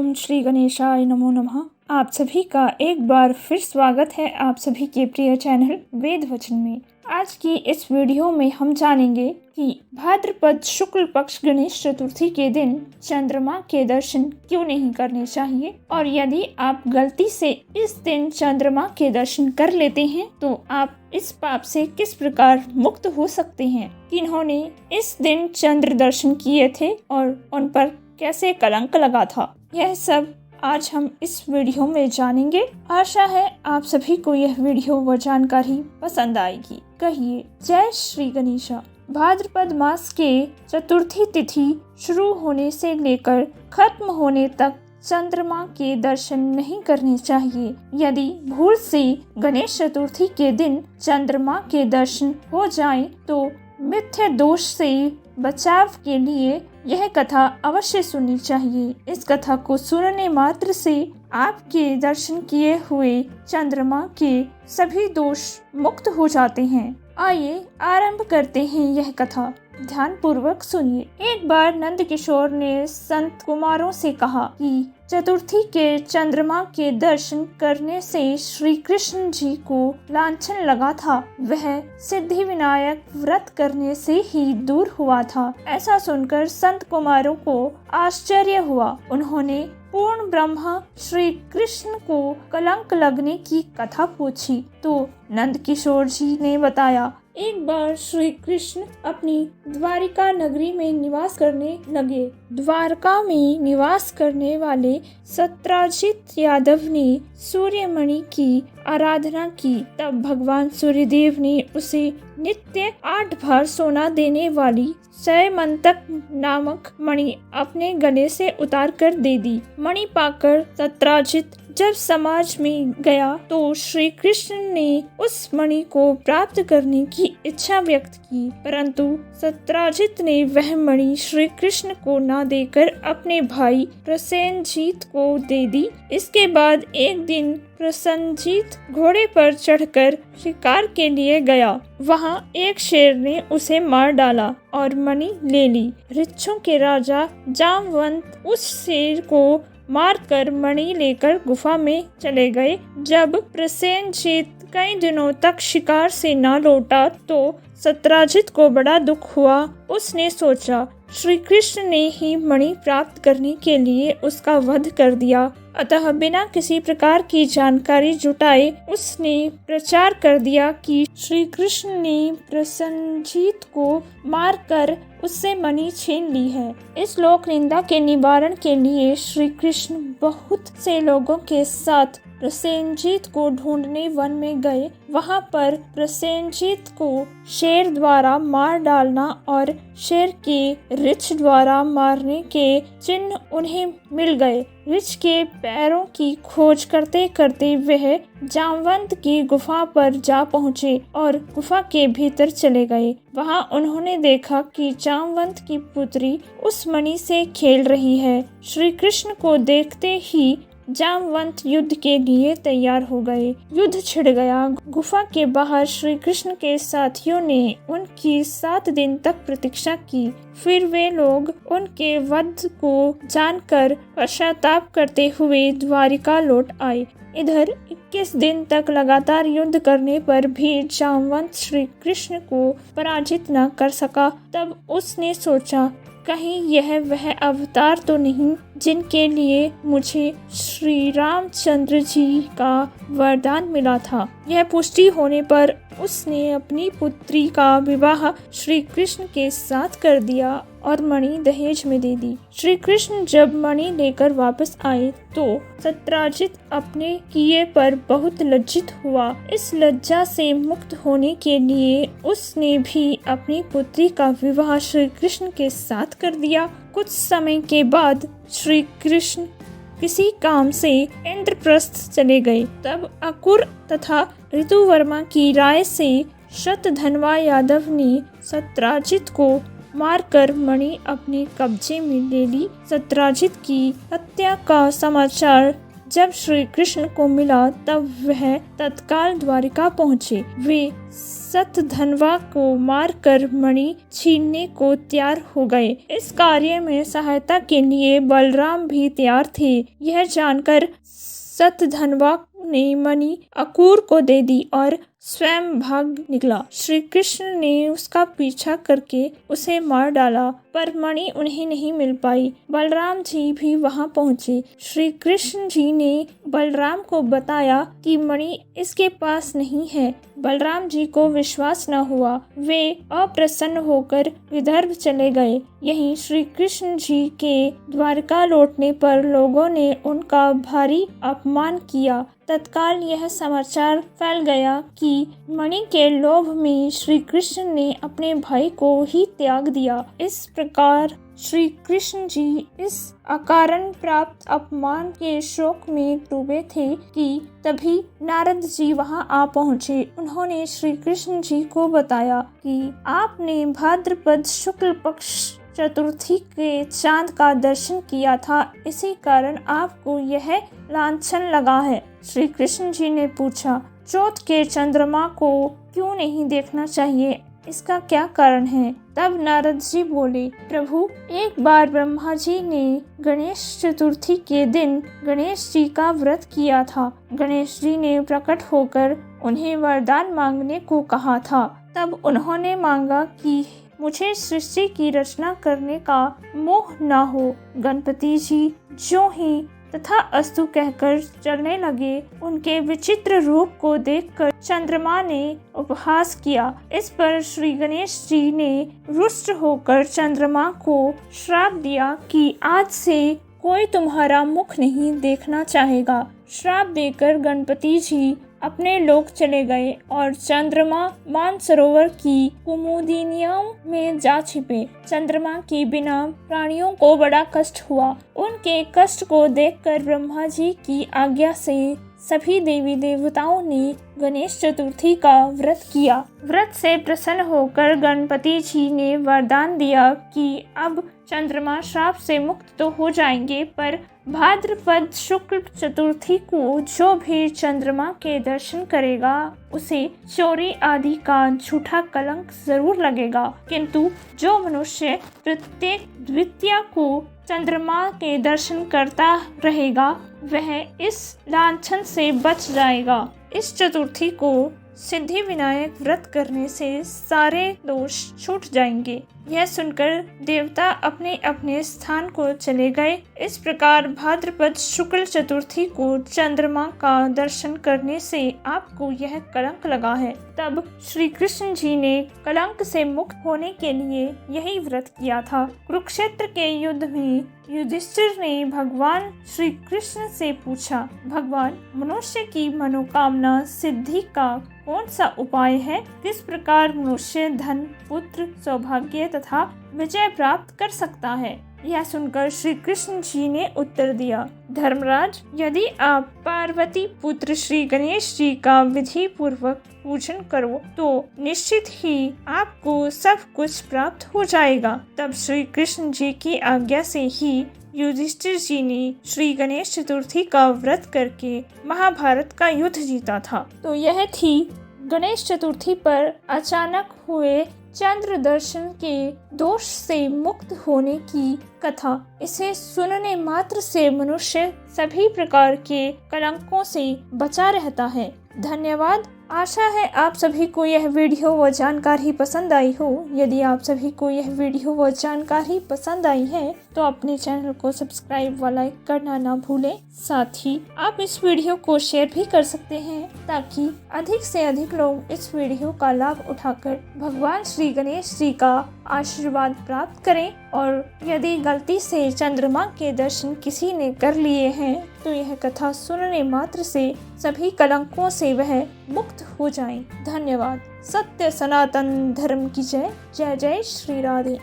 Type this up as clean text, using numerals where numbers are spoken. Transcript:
ओम श्री गणेशाय नमो नमः। आप सभी का एक बार फिर स्वागत है आप सभी के प्रिय चैनल वेद वचन में। आज की इस वीडियो में हम जानेंगे कि भाद्रपद शुक्ल पक्ष गणेश चतुर्थी के दिन चंद्रमा के दर्शन क्यों नहीं करने चाहिए, और यदि आप गलती से इस दिन चंद्रमा के दर्शन कर लेते हैं तो आप इस पाप से किस प्रकार मुक्त हो सकते हैं। किन्होंने इस दिन चंद्र दर्शन किए थे और उन पर कैसे कलंक लगा था, यह सब आज हम इस वीडियो में जानेंगे। आशा है आप सभी को यह वीडियो व जानकारी पसंद आएगी। कहिए जय श्री गणेशा। भाद्रपद मास के चतुर्थी तिथि शुरू होने से लेकर खत्म होने तक चंद्रमा के दर्शन नहीं करने चाहिए। यदि भूल से गणेश चतुर्थी के दिन चंद्रमा के दर्शन हो जाएं तो मिथ्या दोष से बचाव के लिए यह कथा अवश्य सुननी चाहिए। इस कथा को सुनने मात्र से आपके दर्शन किए हुए चंद्रमा के सभी दोष मुक्त हो जाते हैं। आइए आरंभ करते हैं यह कथा, ध्यान पूर्वक सुनिए। एक बार नंद किशोर ने संत कुमारों से कहा कि चतुर्थी के चंद्रमा के दर्शन करने से श्री कृष्ण जी को लांछन लगा था, वह सिद्धि विनायक व्रत करने से ही दूर हुआ था। ऐसा सुनकर संत कुमारों को आश्चर्य हुआ। उन्होंने पूर्ण ब्रह्म श्री कृष्ण को कलंक लगने की कथा पूछी तो नंद किशोर जी ने बताया, एक बार श्री कृष्ण अपनी द्वारिका नगरी में निवास करने लगे। द्वारका में निवास करने वाले सत्राजित यादव ने सूर्यमणि की आराधना की। तब भगवान सूर्यदेव ने उसे नित्य 8 बार सोना देने वाली सैमंतक नामक मणि अपने गले से उतार कर दे दी। मणि पाकर सत्राजित जब समाज में गया तो श्री कृष्ण ने उस मणि को प्राप्त करने की इच्छा व्यक्त की, परंतु सत्राजित ने वह मणि श्री कृष्ण को न देकर अपने भाई प्रसेनजीत को दे दी। इसके बाद एक दिन प्रसेनजीत घोड़े पर चढ़कर शिकार के लिए गया। वहां एक शेर ने उसे मार डाला और मणि ले ली। ऋक्षों के राजा जामवंत उस शेर को मारकर मणि लेकर गुफा में चले गए। जब प्रसेनजीत कई दिनों तक शिकार से न लौटा तो सत्राजित को बड़ा दुख हुआ। उसने सोचा श्री कृष्ण ने ही मणि प्राप्त करने के लिए उसका वध कर दिया, अतः बिना किसी प्रकार की जानकारी जुटाए उसने प्रचार कर दिया कि श्री कृष्ण ने प्रसेनजीत को मारकर उससे मणि छीन ली है। इस लोक निंदा के निवारण के लिए श्री कृष्ण बहुत से लोगों के साथ प्रसेनजीत को ढूंढने वन में गए। वहां पर प्रसेनजीत को शेर द्वारा मार डालना और शेर के ऋछ द्वारा मारने के चिन्ह उन्हें मिल गए। ऋछ के पैरों की खोज करते करते वह जामवंत की गुफा पर जा पहुँचे और गुफा के भीतर चले गए। वहां उन्होंने देखा कि जामवंत की पुत्री उस मणि से खेल रही है। श्री कृष्ण को देखते ही जामवंत युद्ध के लिए तैयार हो गए। युद्ध छिड़ गया। गुफा के बाहर श्री कृष्ण के साथियों ने उनकी 7 दिन तक प्रतीक्षा की। फिर वे लोग उनके वध को जानकर पश्चाताप करते हुए द्वारिका लौट आए। इधर 21 दिन तक लगातार युद्ध करने पर भी जामवंत श्री कृष्ण को पराजित न कर सका। तब उसने सोचा, कहीं यह वह अवतार तो नहीं जिनके लिए मुझे श्री रामचंद्र जी का वरदान मिला था। यह पुष्टि होने पर उसने अपनी पुत्री का विवाह श्री कृष्ण के साथ कर दिया और मणि दहेज में दे दी। श्री कृष्ण जब मणि लेकर वापस आए तो सत्राजित अपने किए पर बहुत लज्जित हुआ। इस लज्जा से मुक्त होने के लिए उसने भी अपनी पुत्री का विवाह श्री कृष्ण के साथ कर दिया। कुछ समय के बाद श्री कृष्ण किसी काम से इंद्रप्रस्थ चले गए। तब अकुर तथा ऋतुवर्मा की राय से शतधन्वा यादव ने सत्राजित को मारकर मणि अपने कब्जे में ले ली। सत्राजित की हत्या का समाचार जब श्री कृष्ण को मिला तब वह तत्काल द्वारिका पहुँचे। वे शतधन्वा को मारकर मणि छीनने को तैयार हो गए। इस कार्य में सहायता के लिए बलराम भी तैयार थे। यह जानकर शतधन्वा ने मणि अक्रूर को दे दी और स्वयं भाग निकला। श्री कृष्ण ने उसका पीछा करके उसे मार डाला, पर मणि उन्हें नहीं मिल पाई। बलराम जी भी वहां पहुंचे। श्री कृष्ण जी ने बलराम को बताया कि मणि इसके पास नहीं है। बलराम जी को विश्वास न हुआ। वे अप्रसन्न होकर विदर्भ चले गए। यहीं श्री कृष्ण जी के द्वारका लौटने पर लोगों ने उनका भारी अपमान किया। तत्काल यह समाचार फैल गया कि मणि के लोभ में श्री कृष्ण ने अपने भाई को ही त्याग दिया। इस प्रकार श्री कृष्ण जी इस अकारण प्राप्त अपमान के शोक में डूबे थे कि तभी नारद जी वहां आ पहुंचे। उन्होंने श्री कृष्ण जी को बताया कि आपने भाद्रपद शुक्ल पक्ष चतुर्थी के चांद का दर्शन किया था, इसी कारण आपको यह लांछन लगा है। श्री कृष्ण जी ने पूछा, चौथ के चंद्रमा को क्यों नहीं देखना चाहिए, इसका क्या कारण है? तब नारद जी बोले, प्रभु, एक बार ब्रह्मा जी ने गणेश चतुर्थी के दिन गणेश जी का व्रत किया था। गणेश जी ने प्रकट होकर उन्हें वरदान मांगने को कहा था। तब उन्होंने मांगा कि मुझे सृष्टि की रचना करने का मोह न हो। गणपति जी जो ही तथा अस्तु कहकर चलने लगे। उनके विचित्र रूप को देखकर चंद्रमा ने उपहास किया। इस पर श्री गणेश जी ने रुष्ट होकर चंद्रमा को श्राप दिया कि आज से कोई तुम्हारा मुख नहीं देखना चाहेगा। श्राप देकर गणपति जी अपने लोक चले गए और चंद्रमा मानसरोवर की कुमुदिनियों में जा छिपे। चंद्रमा के बिना प्राणियों को बड़ा कष्ट हुआ। उनके कष्ट को देखकर ब्रह्मा जी की आज्ञा से सभी देवी देवताओं ने गणेश चतुर्थी का व्रत किया। व्रत से प्रसन्न होकर गणपति जी ने वरदान दिया कि अब चंद्रमा श्राप से मुक्त तो हो जाएंगे, पर भाद्रपद शुक्ल चतुर्थी को जो भी चंद्रमा के दर्शन करेगा उसे चोरी आदि का झूठा कलंक जरूर लगेगा, किंतु जो मनुष्य प्रत्येक द्वितीया को चंद्रमा के दर्शन करता रहेगा वह इस लांछन से बच जाएगा। इस चतुर्थी को सिद्धि विनायक व्रत करने से सारे दोष छूट जाएंगे। यह सुनकर देवता अपने अपने स्थान को चले गए। इस प्रकार भाद्रपद शुक्ल चतुर्थी को चंद्रमा का दर्शन करने से आपको यह कलंक लगा है। तब श्री कृष्ण जी ने कलंक से मुक्त होने के लिए यही व्रत किया था। कुरुक्षेत्र के युद्ध में युधिष्ठिर ने भगवान श्री कृष्ण से पूछा, भगवान, मनुष्य की मनोकामना सिद्धि का कौन सा उपाय है? किस प्रकार मनुष्य धन, पुत्र, सौभाग्य तथा विजय प्राप्त कर सकता है? यह सुनकर श्री कृष्ण जी ने उत्तर दिया, धर्मराज, यदि आप पार्वती पुत्र श्री गणेश जी का विधि पूर्वक पूजन करो तो निश्चित ही आपको सब कुछ प्राप्त हो जाएगा। तब श्री कृष्ण जी की आज्ञा से ही युधिष्ठिर जी ने श्री गणेश चतुर्थी का व्रत करके महाभारत का युद्ध जीता था। तो यह थी गणेश चतुर्थी पर अचानक हुए चंद्र दर्शन के दोष से मुक्त होने की कथा। इसे सुनने मात्र से मनुष्य सभी प्रकार के कलंकों से बचा रहता है। धन्यवाद। आशा है आप सभी को यह वीडियो व जानकारी पसंद आई हो। यदि आप सभी को यह वीडियो व जानकारी पसंद आई है तो अपने चैनल को सब्सक्राइब व लाइक करना ना भूलें। साथ ही आप इस वीडियो को शेयर भी कर सकते हैं ताकि अधिक से अधिक लोग इस वीडियो का लाभ उठाकर भगवान श्री गणेश जी का आशीर्वाद प्राप्त करें। और यदि गलती से चंद्रमा के दर्शन किसी ने कर लिए हैं तो यह कथा सुनने मात्र से सभी कलंकों से वह मुक्त हो जाएं। धन्यवाद। सत्य सनातन धर्म की जय। जय जय श्री राधे।